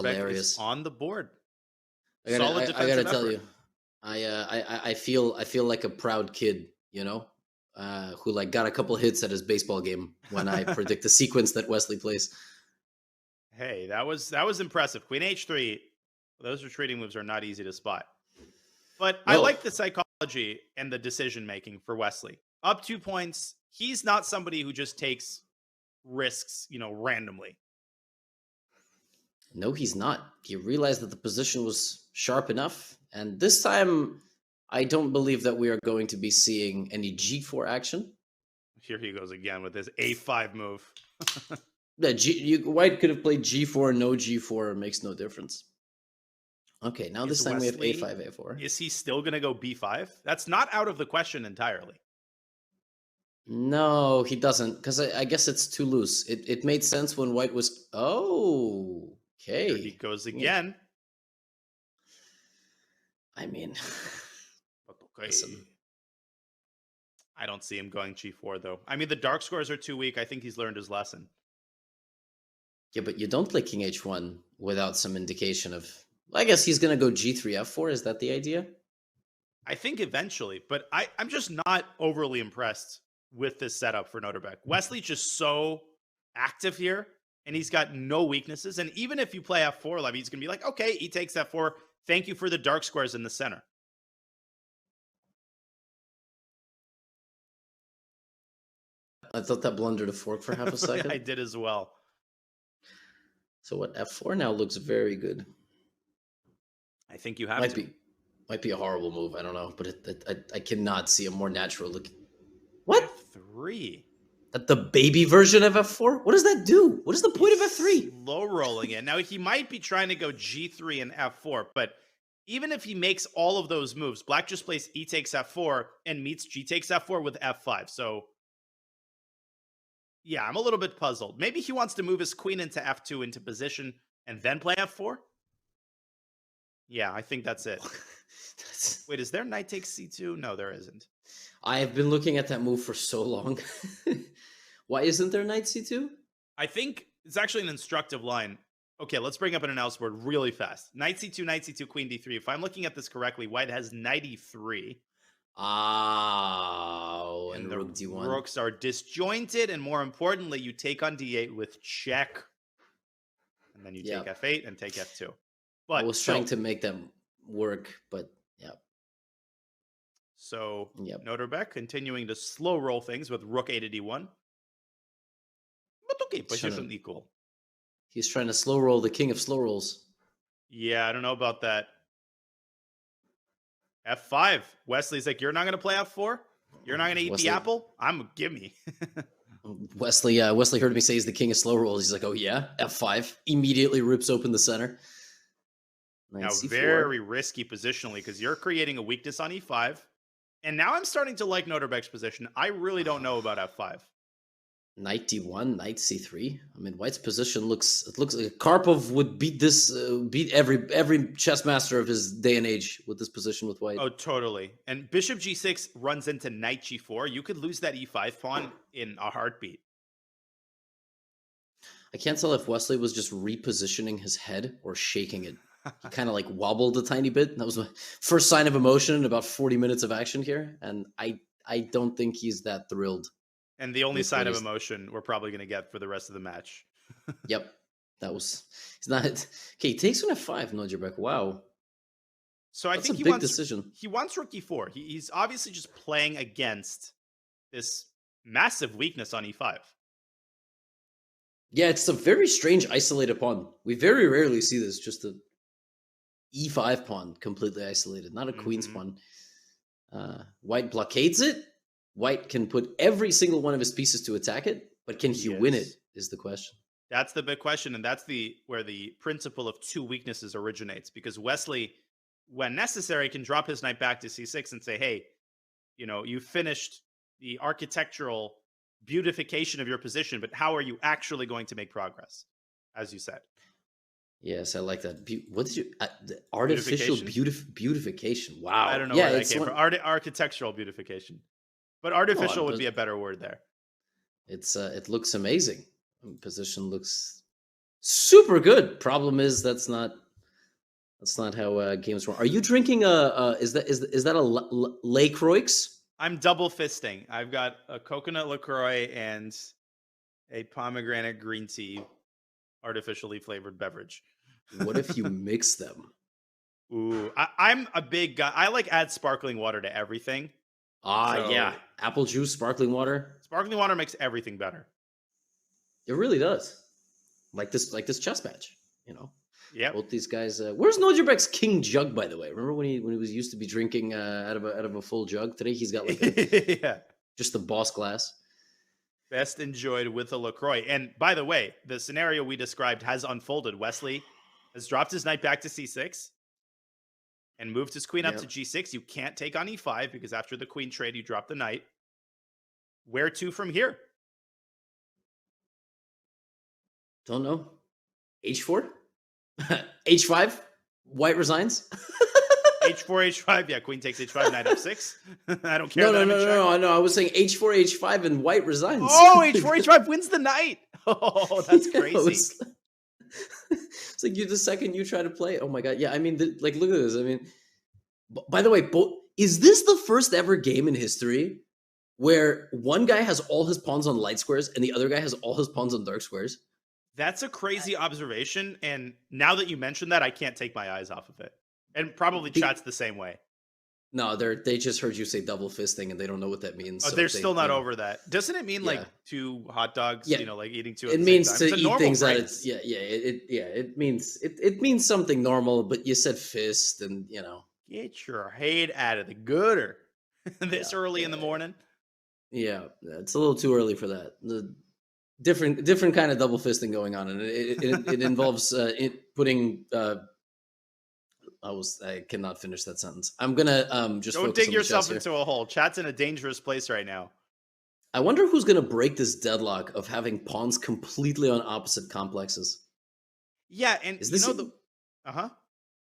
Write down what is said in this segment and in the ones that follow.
Nodirbek is hilarious. on the board. I Solid gotta defensive tell effort. you, I feel like a proud kid, who like got a couple hits at his baseball game when I predict the sequence that Wesley plays. Hey, that was impressive. Queen h3. Those retreating moves are not easy to spot. But I No, like the psychology and the decision making for Wesley. Up 2 points. He's not somebody who just takes risks, randomly. no, he's not. He realized that the position was sharp enough, and this time, I don't believe that we are going to be seeing any G4 action. Here he goes again with his A5 move. White could have played G4, no G4, it makes no difference. Okay, now this time Wesley, we have A5, A4. Is he still going to go B5? That's not out of the question entirely. No, he doesn't, because I guess it's too loose. It made sense when White was... Oh, okay. Here he goes again. I mean... Okay. I don't see him going G4, though. I mean, the dark scores are too weak. I think he's learned his lesson. Yeah, but you don't play King H1 without some indication of... I guess he's going to go G3, F4. Is that the idea? I think eventually, but I'm just not overly impressed with this setup for Nodirbek. Wesley's just so active here, and he's got no weaknesses. And even if you play F4, Levy, he's going to be like, okay, he takes F4. Thank you for the dark squares in the center. I thought that blundered a fork for half a second. I did as well. So what, F4 now looks very good. I think you have might be a horrible move. I don't know, but I cannot see a more natural look. What? F3. That the baby version of F4? What does that do? What is the point of F3? Low rolling it. Now he might be trying to go G3 and F4, but even if he makes all of those moves, Black just plays E takes F4 and meets G takes F4 with F5. So yeah, I'm a little bit puzzled. Maybe he wants to move his queen into F2 into position and then play F4? Yeah, I think that's it. Wait, is there knight takes C2? No, there isn't. I have been looking at that move for so long. Why isn't there knight C2? I think it's actually an instructive line. Okay, let's bring up an analysis board really fast. Knight C2, queen D3. If I'm looking at this correctly, White has knight E3. Oh, and the rook D1. Rooks are disjointed, and more importantly, you take on D8 with check. And then you take F8 and take F2. But I was trying to make them work, but yeah. So Nodirbek continuing to slow roll things with rook A to D1. But okay, position equal. He's trying to slow roll the king of slow rolls. Yeah, I don't know about that. F5. Wesley's like, you're not going to play F4? You're not going to eat the apple? Give me. Wesley heard me say he's the king of slow rolls. He's like, oh yeah, F5. Immediately rips open the center. Now, very risky positionally because you're creating a weakness on E5. And now I'm starting to like Nodirbek's position. I really don't know about F5. Knight D1, knight C3. I mean, White's position looks like Karpov would beat every chess master of his day and age with this position with White. Oh, totally. And bishop G6 runs into knight G4. You could lose that E5 pawn in a heartbeat. I can't tell if Wesley was just repositioning his head or shaking it. He kind of like wobbled a tiny bit. That was my first sign of emotion in about 40 minutes of action here. And I don't think he's that thrilled. And the only sign of emotion we're probably going to get for the rest of the match. Yep. It's not... Okay, he takes on F5, Nodirbek. Wow. So I think he wants decision. He wants rook E4. He's obviously just playing against this massive weakness on E5. Yeah, it's a very strange isolated pawn. We very rarely see this, just a E5 pawn completely isolated, not a queen's pawn. White blockades it. White can put every single one of his pieces to attack it, but can he win it is the question. That's the big question, and that's where the principle of two weaknesses originates, because Wesley, when necessary, can drop his knight back to C6 and say, hey, you finished the architectural beautification of your position, but how are you actually going to make progress, as you said? Yes, I like that. What did you... artificial beautification. Wow. I don't know where that came from. Architectural beautification. But artificial would be a better word there. It looks amazing. Position looks Super good. Problem is that's not how games work. Are you drinking is that a LaCroix? I'm double fisting. I've got a coconut LaCroix and a pomegranate green tea, artificially flavored beverage. What if you mix them? Ooh, I'm a big guy. I like add sparkling water to everything. Yeah, apple juice, sparkling water. Sparkling water makes everything better. It really does. Like this chess match, you know. Yeah. Both these guys. Where's Nodirbek's king jug, by the way? Remember when he was used to be drinking out of a full jug? Today he's got like yeah, just the boss glass. Best enjoyed with a LaCroix. And by the way, the scenario we described has unfolded. Wesley has dropped his knight back to c6 and moved his queen up to g6. You can't take on e5 because after the queen trade, you drop the knight. Where to from here? Don't know. H4? H5? White resigns? H4, H5. Yeah, queen takes H5, knight F6. I don't care. No. I was saying H4, H5, and white resigns. Oh, H4, H5 wins the knight. Oh, that's crazy. It's like the second you try to play. Oh my god. Yeah, I mean, look at this. I mean, by the way, is this the first ever game in history where one guy has all his pawns on light squares and the other guy has all his pawns on dark squares? That's a crazy observation. And now that you mentioned that, I can't take my eyes off of it. And probably chat's the same way. No, they just heard you say double fisting and they don't know what that means. Oh, so they're still not over that. Doesn't it mean like two hot dogs? Yeah. You know, like eating two. It means to eat things that it's It means something normal. But you said fist, and you know, get your head out of the gutter this early in the morning. Yeah, it's a little too early for that. The different kind of double fisting going on, and it involves putting. I cannot finish that sentence. I'm gonna just don't dig yourself into a hole. Chat's in a dangerous place right now. I wonder who's gonna break this deadlock of having pawns completely on opposite complexes. Yeah, and is this I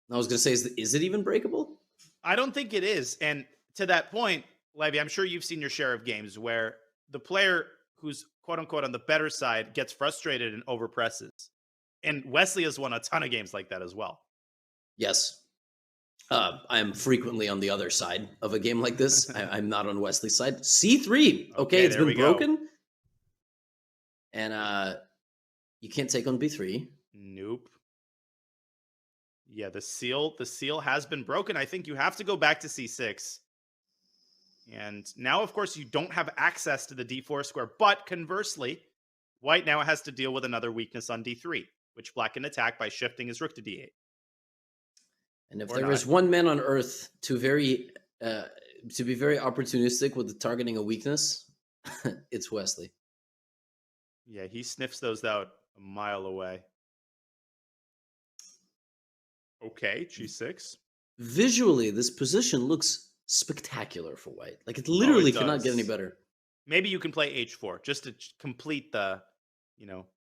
was gonna say, is it even breakable? I don't think it is. And to that point, Levy, I'm sure you've seen your share of games where the player who's quote unquote on the better side gets frustrated and overpresses. And Wesley has won a ton of games like that as well. Yes. I am frequently on the other side of a game like this. I'm not on Wesley's side. C3. Okay, it's been broken. Go. And you can't take on B3. Nope. Yeah, the seal has been broken. I think you have to go back to C6. And now, of course, you don't have access to the D4 square. But conversely, White now has to deal with another weakness on D3, which Black can attack by shifting his rook to D8. And if there is one man on earth to be very opportunistic with targeting a weakness, it's Wesley. Yeah, he sniffs those out a mile away. Okay, G6. Visually, this position looks spectacular for White. Like it literally cannot get any better. Maybe you can play H4 just to complete the,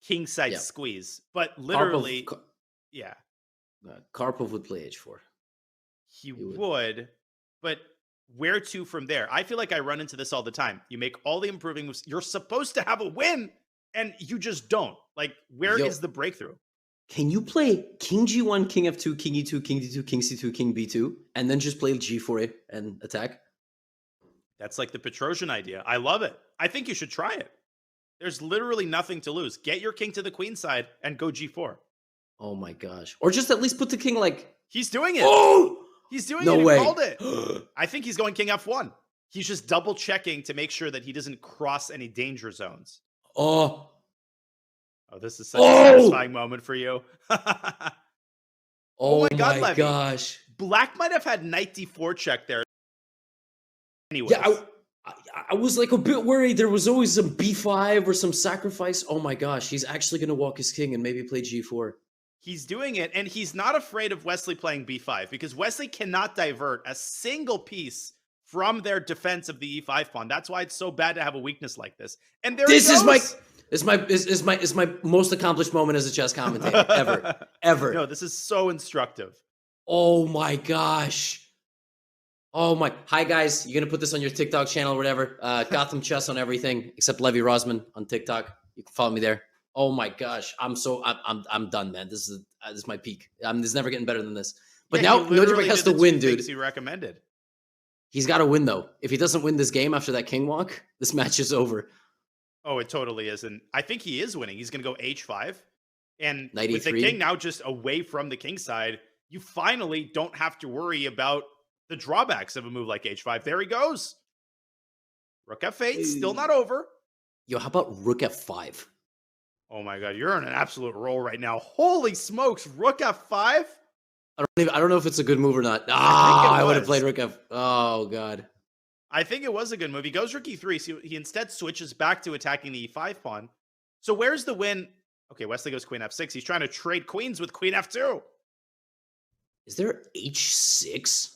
king side squeeze. But literally, Karpov would play H4. He would, but where to from there? I feel like I run into this all the time. You make all the improving moves. You're supposed to have a win, and you just don't. Like, where is the breakthrough? Can you play King G1, King F2, King E2, King D2, King C2, King B2, and then just play G4 and attack? That's like the Petrosian idea. I love it. I think you should try it. There's literally nothing to lose. Get your king to the queen side and go G4. Oh my gosh. Or just at least put the king like... He's doing it. Oh! He's doing no it. Way. He called it. I think he's going King F1. He's just double checking to make sure that he doesn't cross any danger zones. Oh, this is such a satisfying moment for you. Oh my God, Levy. Gosh. Black might have had knight D4 check there. Anyways. Yeah, I was like a bit worried. There was always some B5 or some sacrifice. Oh my gosh, he's actually going to walk his king and maybe play G4. He's doing it, and he's not afraid of Wesley playing B5 because Wesley cannot divert a single piece from their defense of the E5 pawn. That's why it's so bad to have a weakness like this. And there this is my most accomplished moment as a chess commentator ever. No, this is so instructive. Oh my gosh. Oh my. Hi guys, you're going to put this on your TikTok channel or whatever. Gotham Chess on everything except Levy Rosman on TikTok. You can follow me there. Oh my gosh, I'm done, man. This is my peak. This is never getting better than this. But Yeah, now he literally Nodirbek has did to the win, two dude. things he recommended. He's got to win though. If he doesn't win this game after that king walk, this match is over. Oh, it totally is, and I think he is winning. He's going to go h5, and Knight with the e3. king now just away from the king side, you finally don't have to worry about the drawbacks of a move like h5. There he goes. Rook f8, still not over. Yo, how about rook f5? Oh my god, you're on an absolute roll right now. Holy smokes, rook f5? I don't know if it's a good move or not. I would have played rook f. Oh god. I think it was a good move. He goes rook e3, so he instead switches back to attacking the e5 pawn. So where's the win? Okay, Wesley goes queen f6. He's trying to trade queens with queen f2. Is there h6?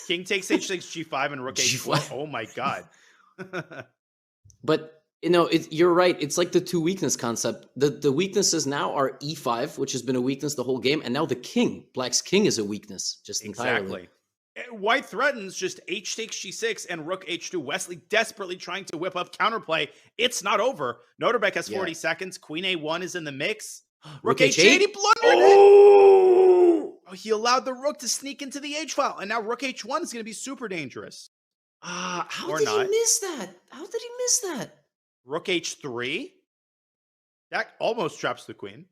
King takes h6, g5, and rook h4. Oh my god. But you're right. It's like the two weakness concept. The weaknesses now are e5, which has been a weakness the whole game, and now the king. Black's king is a weakness, just entirely. White threatens just h takes g6 and rook h2. Wesley desperately trying to whip up counterplay. It's not over. Nodirbek has 40 seconds. Queen a1 is in the mix. Rook h8. He blundered it. Oh, he allowed the rook to sneak into the h file, and now rook h1 is going to be super dangerous. How did he miss that? How did he miss that? Rook h3. That almost traps the queen.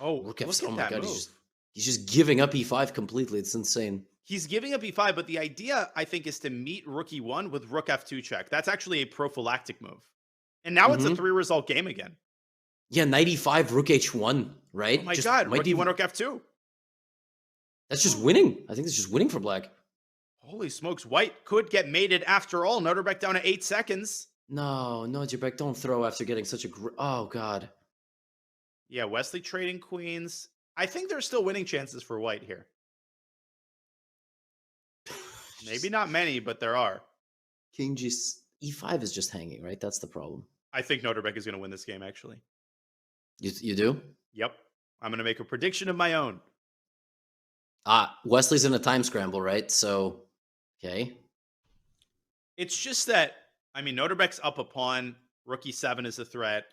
Oh, rook f. Oh my god, he's just giving up e5 completely. It's insane. He's giving up e5, but the idea, I think, is to meet rook e1 with rook f2 check. That's actually a prophylactic move. And now it's a 3-result game again. Yeah, knight e5, rook h1, right? Oh my god, rook e1, rook f2. That's just winning. I think it's just winning for black. Holy smokes, white could get mated after all. Nodirbek down to 8 seconds. No, Nodirbek, don't throw after getting such a... Oh, God. Yeah, Wesley trading queens. I think there's still winning chances for white here. Maybe not many, but there are. King e5 is just hanging, right? That's the problem. I think Nodirbek is going to win this game, actually. You do? Yep. I'm going to make a prediction of my own. Wesley's in a time scramble, right? So, okay. It's just that, I mean, Nodirbek's up a pawn. Rook e7 is a threat.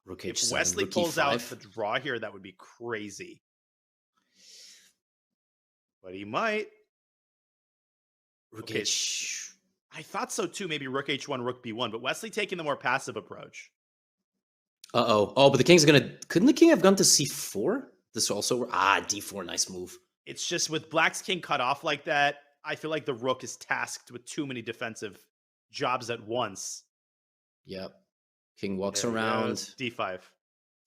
Rook h7, if Wesley rook pulls e5. out the draw here, that would be crazy. But he might. Rook h... I thought so too. Maybe rook h1, rook b1. But Wesley taking the more passive approach. Uh-oh. Oh, but the king's going to... Couldn't the king have gone to c4? This also... d4. Nice move. It's just with black's king cut off like that, I feel like the rook is tasked with too many defensive jobs at once. Yep. King walks around. d5.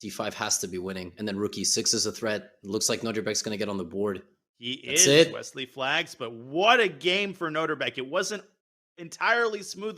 d5 has to be winning. And then rook e6 is a threat. It looks like Nodirbek's going to get on the board. That's it. Wesley flags, but what a game for Nodirbek. It wasn't entirely smooth